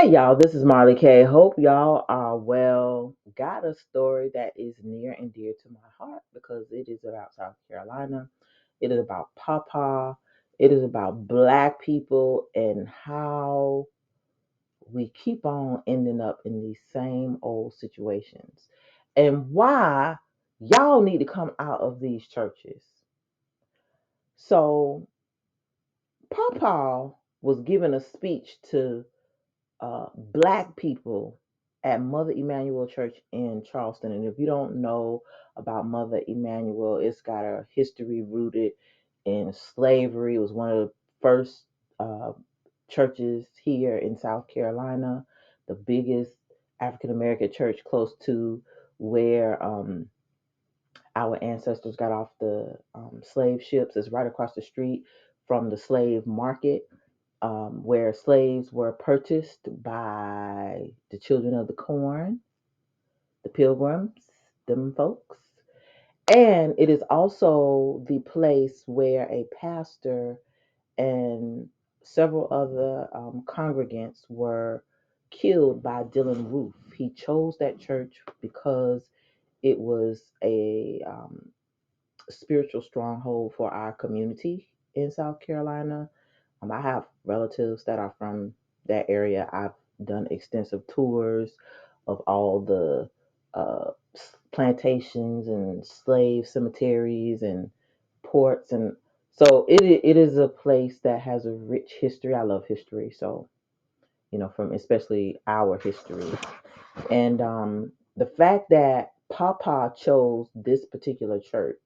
Hey y'all, this is Marley K. Hope y'all are well. Got a story that is near and dear to my heart because it is about South Carolina. It is about Papa. It is about black people and how we keep on ending up in these same old situations and why y'all need to come out of these churches. So, Papa was giving a speech to black people at Mother Emanuel Church in Charleston. And if you don't know about Mother Emanuel, it's got a history rooted in slavery. It was one of the first uh, churches here in South Carolina, the biggest African American church close to where our ancestors got off the slave ships. It's right across the street from the slave market where slaves were purchased by the children of the corn, the pilgrims, them folks. And it is also the place where a pastor and several other congregants were killed by Dylan Roof. He chose that church because it was a spiritual stronghold for our community in South Carolina. I have relatives that are from that area. I've done extensive tours of all the plantations and slave cemeteries and ports, and so it is a place that has a rich history. I love history, so from especially our history, and the fact that Papa chose this particular church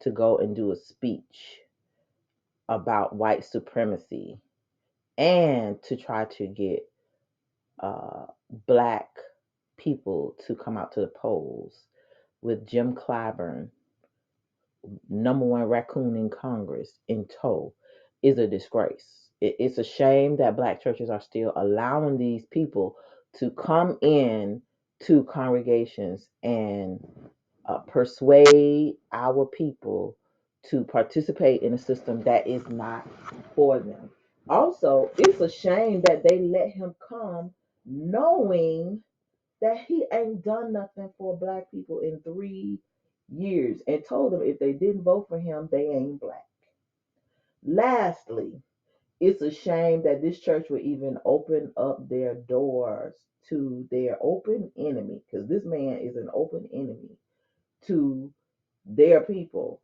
to go and do a speech about white supremacy and to try to get uh, black people to come out to the polls with Jim Clyburn, number one raccoon in Congress, in tow is a disgrace. It's a shame that black churches are still allowing these people to come in to congregations and persuade our people to participate in a system that is not for them. Also, it's a shame that they let him come knowing that he ain't done nothing for black people in 3 years and told them if they didn't vote for him, they ain't black. Lastly, it's a shame that this church would even open up their doors to their open enemy, because this man is an open enemy to their people.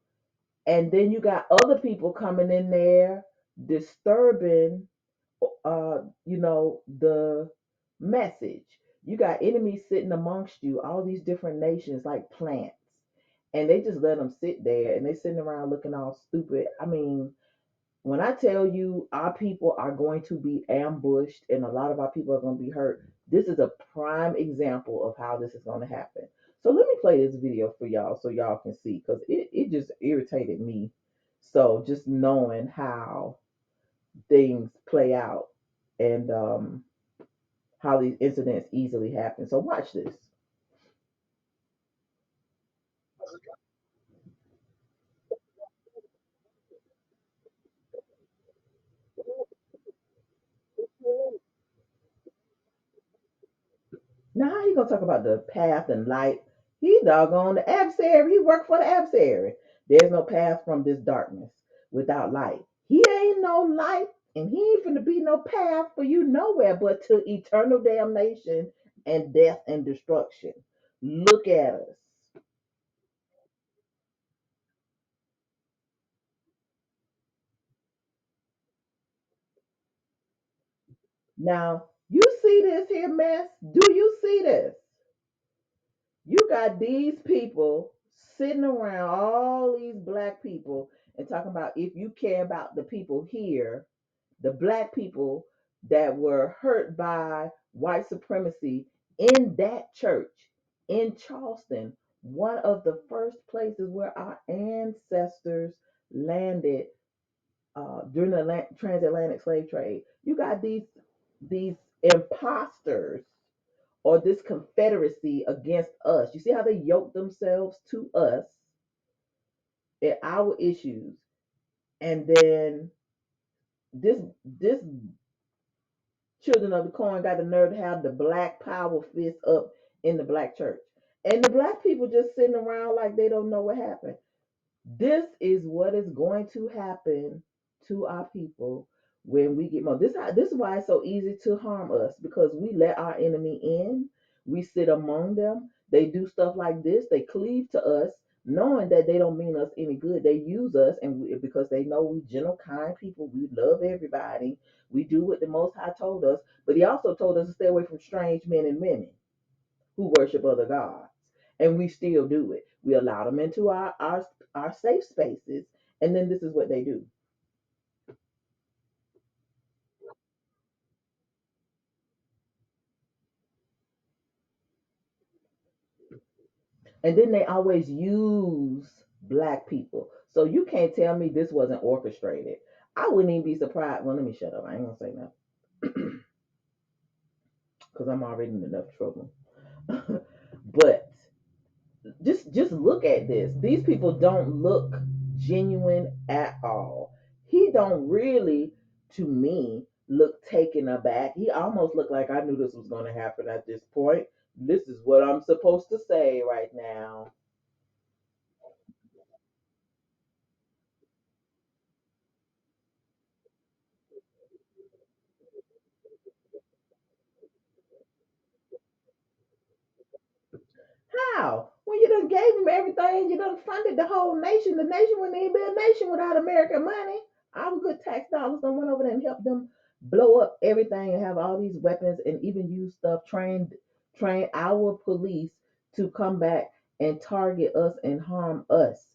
And then you got other people coming in there disturbing the message. You got enemies sitting amongst you, all these different nations like plants. And they just let them sit there and they sitting around looking all stupid. I mean, when I tell you our people are going to be ambushed and a lot of our people are going to be hurt, this is a prime example of how this is going to happen. So let me play this video for y'all so y'all can see because it just irritated me. So just knowing how things play out and how these incidents easily happen. So watch this. Now how you gonna talk about the path and light? He doggone the adversary. He worked for the adversary. There's no path from this darkness without light. He ain't no light, and he ain't finna be no path for you nowhere but to eternal damnation and death and destruction. Look at us. Now, you see this here mess? Do you see this? You got these people sitting around, all these black people, and talking about if you care about the people here, the black people that were hurt by white supremacy in that church in Charleston, one of the first places where our ancestors landed during the transatlantic slave trade. You got these imposters or this confederacy against us. You see how they yoke themselves to us and our issues, and then this Children of the Corn got the nerve to have the black power fist up in the black church. And the black people just sitting around like they don't know what happened. This is what is going to happen to our people when we get more. This is why it's so easy to harm us, because we let our enemy in. We sit among them. They do stuff like this. They cleave to us, knowing that they don't mean us any good. They use us, and because they know we gentle, kind people. We love everybody. We do what the Most High told us, but He also told us to stay away from strange men and women who worship other gods. And we still do it. We allow them into our safe spaces, and then this is what they do. And then they always use black people. So you can't tell me this wasn't orchestrated. I wouldn't even be surprised. Well, let me shut up. I ain't gonna say nothing because I'm already in enough trouble. But just look at this. These people don't look genuine at all. He don't really, to me, look taken aback. He almost looked like I knew this was going to happen at this point. This is what I'm supposed to say right now. How? When you done gave him everything, you done funded the whole nation. The nation wouldn't even be a nation without American money. Our good tax dollars done went over there and helped them blow up everything and have all these weapons and even use stuff, train our police to come back and target us and harm us.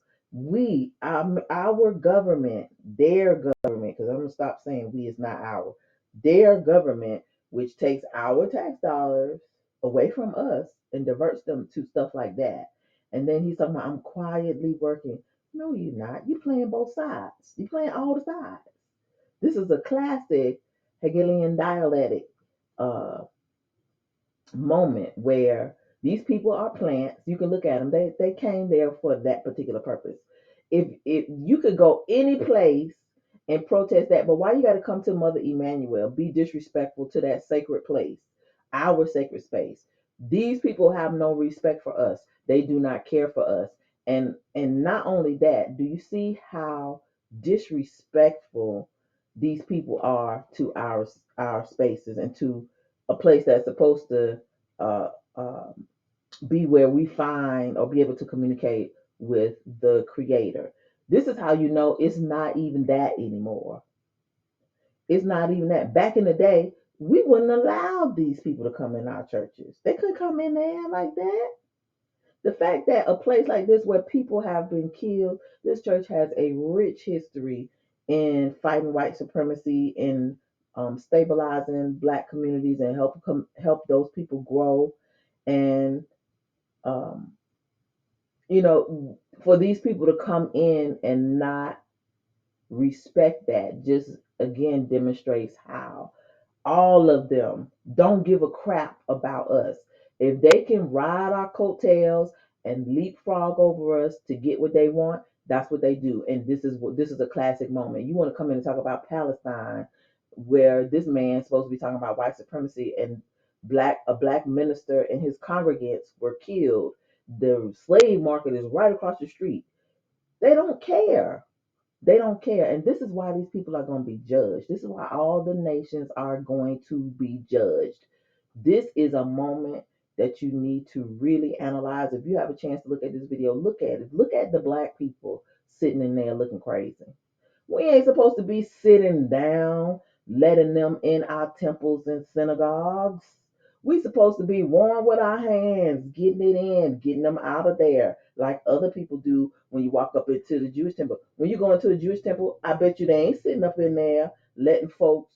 Our government, their government, because I'm gonna stop saying we, is not our, their government, which takes our tax dollars away from us and diverts them to stuff like that. And then he's talking about, I'm quietly working. No, you're not. You're playing both sides. You're playing all the sides. This is a classic Hegelian dialectic uh, moment where these people are plants. You can look at them. They came there for that particular purpose. If you could go any place and protest that, but why you got to come to Mother Emmanuel? Be disrespectful to that sacred place, our sacred space. These people have no respect for us. They do not care for us. And not only that, do you see how disrespectful these people are to our spaces and to a place that's supposed to uh, uh, be where we find or be able to communicate with the creator. This is how you know it's not even that anymore. It's not even that. Back in the day, we wouldn't allow these people to come in our churches. They couldn't come in there like that. The fact that a place like this where people have been killed, this church has a rich history in fighting white supremacy, in stabilizing black communities and help those people grow. And um, for these people to come in and not respect that just again demonstrates how all of them don't give a crap about us. If they can ride our coattails and leapfrog over us to get what they want, that's what they do. And this is a classic moment. You want to come in and talk about Palestine, where this man's supposed to be talking about white supremacy, and a black minister and his congregants were killed. The slave market is right across the street. They don't care. They don't care. And this is why these people are going to be judged. This is why all the nations are going to be judged. This is a moment that you need to really analyze. If you have a chance to look at this video, look at it. Look at the black people sitting in there looking crazy. We ain't supposed to be sitting down, letting them in our temples and synagogues. We supposed to be warm with our hands, getting it in, getting them out of there, like other people do when you walk up into the Jewish temple. When you go into a Jewish temple, I bet you they ain't sitting up in there letting folks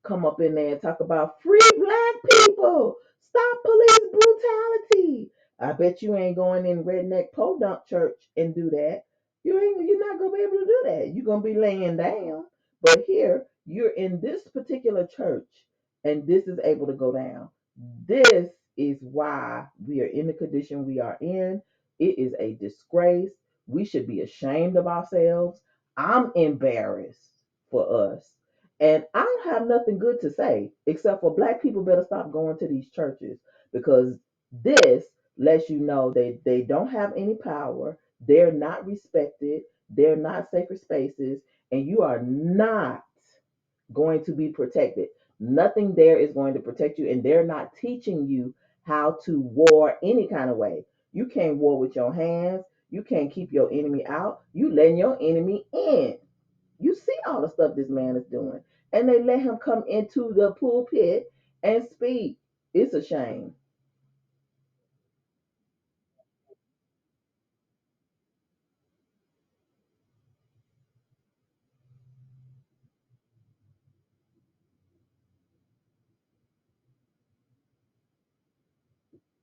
come up in there and talk about free black people, stop police brutality. I bet you ain't going in redneck podunk church and do that. You're not gonna be able to do that. You're gonna be laying down. But here, you're in this particular church, and this is able to go down. This is why we are in the condition we are in. It is a disgrace. We should be ashamed of ourselves. I'm embarrassed for us. And I don't have nothing good to say except for black people better stop going to these churches, because this lets you know they don't have any power, they're not respected, they're not sacred spaces, and you are not going to be protected. Nothing there is going to protect you, and they're not teaching you how to war any kind of way. You can't war with your hands. You can't keep your enemy out. You letting your enemy in. You see all the stuff this man is doing, and they let him come into the pulpit and speak. It's a shame.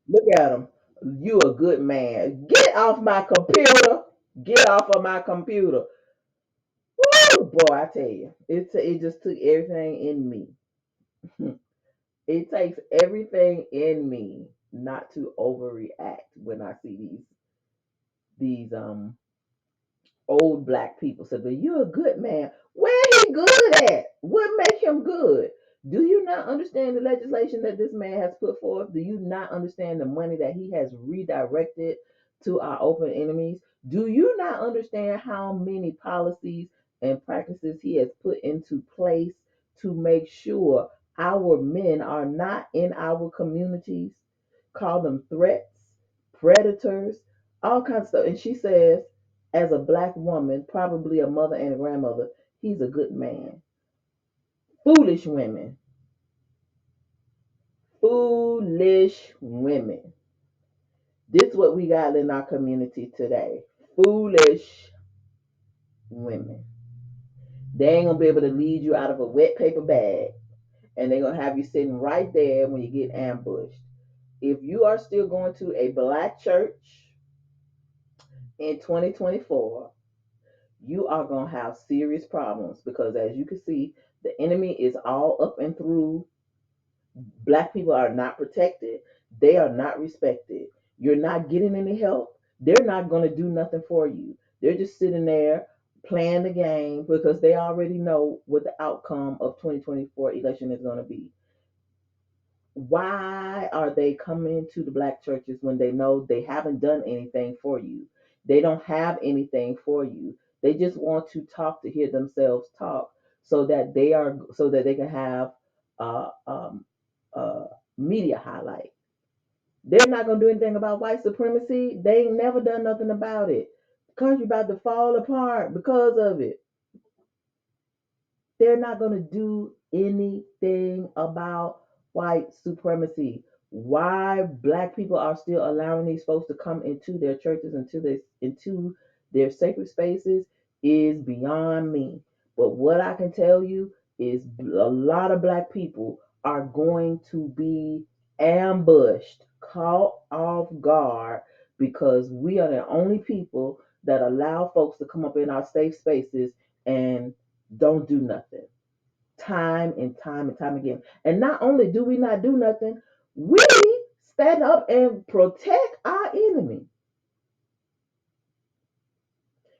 Look at him. You a good man. Get off my computer. Get off of my computer. Woo, boy, I tell you, it just took everything in me. It takes everything in me not to overreact when I see these old black people said, "Well, you're a good man." Where he good at? What make him good? Do you not understand the legislation that this man has put forth? Do you not understand the money that he has redirected to our open enemies? Do you not understand how many policies and practices he has put into place to make sure our men are not in our communities? Call them threats, predators, all kinds of stuff. And she says, as a black woman, probably a mother and a grandmother, he's a good man. Foolish women. Foolish women. This is what we got in our community today. Foolish women. They ain't gonna be able to lead you out of a wet paper bag, and they're gonna have you sitting right there when you get ambushed. If you are still going to a black church in 2024, you are going to have serious problems, because as you can see, the enemy is all up and through. Black people are not protected, they are not respected, you're not getting any help, they're not going to do nothing for you. They're just sitting there playing the game because they already know what the outcome of 2024 election is going to be. Why are they coming to the black churches when they know they haven't done anything for you? They don't have anything for you. They just want to talk to hear themselves talk, so that they can have uh, um, uh, media highlight. They're not gonna do anything about white supremacy. They ain't never done nothing about it. The country about to fall apart because of it. They're not going to do anything about white supremacy. Why black people are still allowing these folks to come into their churches, into their sacred spaces, is beyond me. But what I can tell you is a lot of black people are going to be ambushed, caught off guard, because we are the only people that allow folks to come up in our safe spaces and don't do nothing, time and time and time again. And not only do we not do nothing, we stand up and protect our enemy,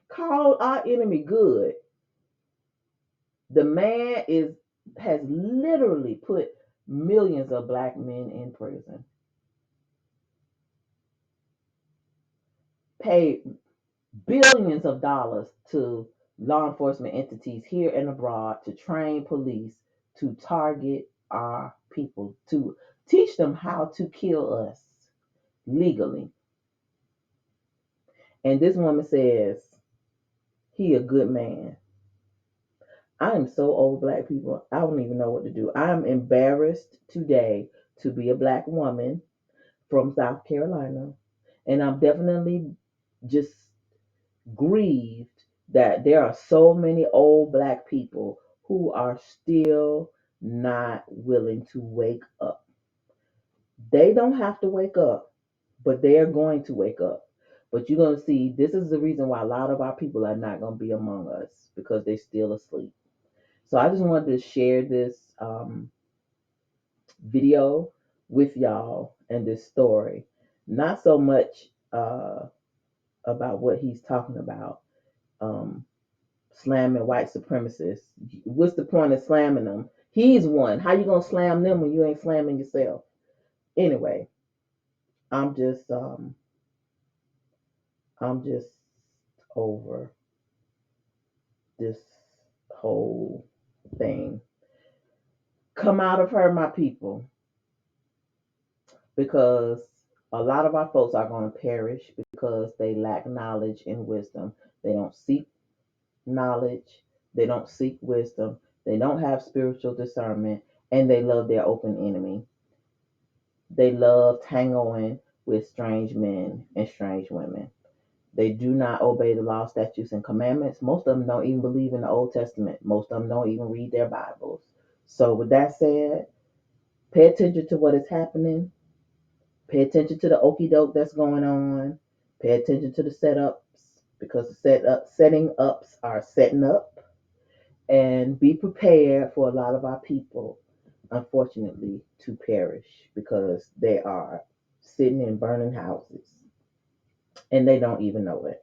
call our enemy good. The man is has literally put millions of black men in prison, paid billions of dollars to law enforcement entities here and abroad to train police to target our people, to teach them how to kill us legally. And this woman says he a good man. I am so old, black people. I don't even know what to do. I'm embarrassed today to be a black woman from South Carolina. And I'm definitely just grieved that there are so many old black people who are still not willing to wake up. They don't have to wake up, but they're going to wake up. But you're going to see, this is the reason why a lot of our people are not going to be among us, because they're still asleep. So I just wanted to share this video with y'all and this story. Not so much about what he's talking about, um, slamming white supremacists. What's the point of slamming them? He's one. How you gonna slam them when you ain't slamming yourself? Anyway, I'm just um I'm just over this whole thing. Come out of her, my people, because a lot of our folks are going to perish because they lack knowledge and wisdom. They don't seek knowledge, they don't seek wisdom, they don't have spiritual discernment, and they love their open enemy. They love tangoing with strange men and strange women. They do not obey the law, statutes, and commandments. Most of them don't even believe in the Old Testament. Most of them don't even read their Bibles. So, with that said, pay attention to what is happening. Pay attention to the okey-doke that's going on. Pay attention to the setups because the setting ups are setting up. And be prepared for a lot of our people, unfortunately, to perish because they are sitting in burning houses and they don't even know it.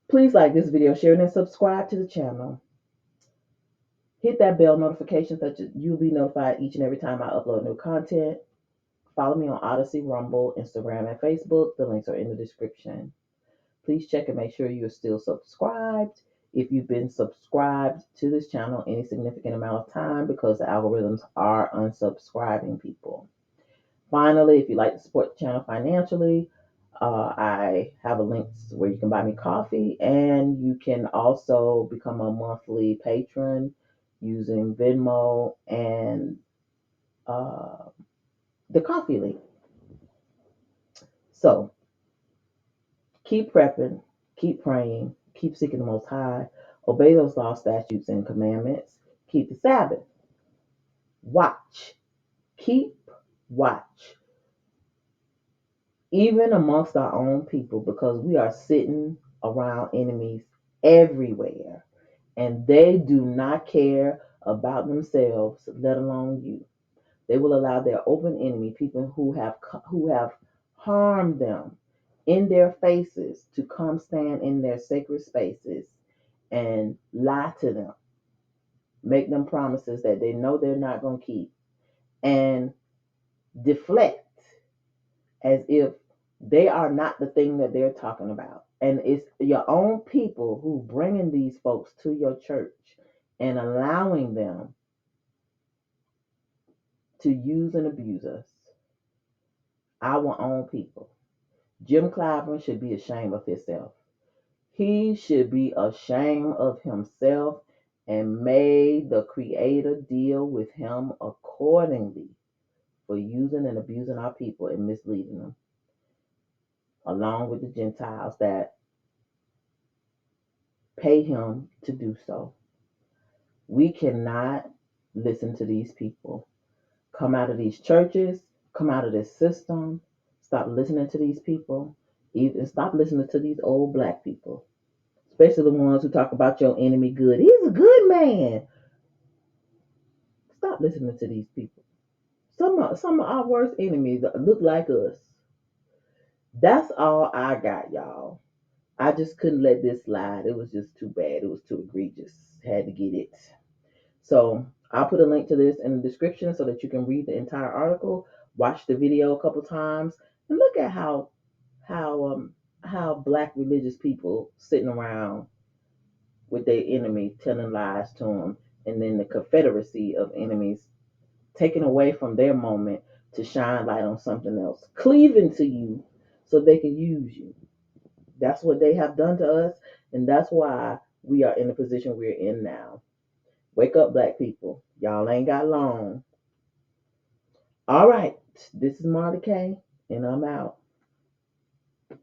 Please like this video, share it, and subscribe to the channel. Hit that bell notification so that you'll be notified each and every time I upload new content. Follow me on Odyssey, Rumble, Instagram, and Facebook. The links are in the description. Please check and make sure you're still subscribed. If you've been subscribed to this channel any significant amount of time, because the algorithms are unsubscribing people. Finally, if you'd like to support the channel financially, I have a link where you can buy me coffee, and you can also become a monthly patron using Venmo and the coffee link. So keep prepping, keep praying, keep seeking the Most High, obey those laws, statutes, and commandments, keep the Sabbath. Watch, keep watch, even amongst our own people, because we are sitting around enemies everywhere, and they do not care about themselves, let alone you. They will allow their open enemy, people who have harmed them in their faces, to come stand in their sacred spaces and lie to them, make them promises that they know they're not going to keep, and deflect as if they are not the thing that they're talking about. And it's your own people who bringing these folks to your church and allowing them to use and abuse us. Our own people. Jim Clyburn should be ashamed of himself. He should be ashamed of himself, and may the Creator deal with him accordingly for using and abusing our people and misleading them, along with the Gentiles that pay him to do so. We cannot listen to these people. Come out of these churches, come out of this system, stop listening to these people, even stop listening to these old black people, especially the ones who talk about your enemy good. He's a good man. Stop listening to these people. Some of our worst enemies look like us. That's all I got, y'all. I just couldn't let this slide. It was just too bad. It was too egregious. Had to get it. So I'll put a link to this in the description so that you can read the entire article, watch the video a couple times, and look at how how black religious people sitting around with their enemy telling lies to them, and then the confederacy of enemies taken away from their moment to shine light on something else, cleaving to you so they can use you. That's what they have done to us, and that's why we are in the position we're in now. Wake up, black people. Y'all ain't got long. All right, this is Martha K, and I'm out.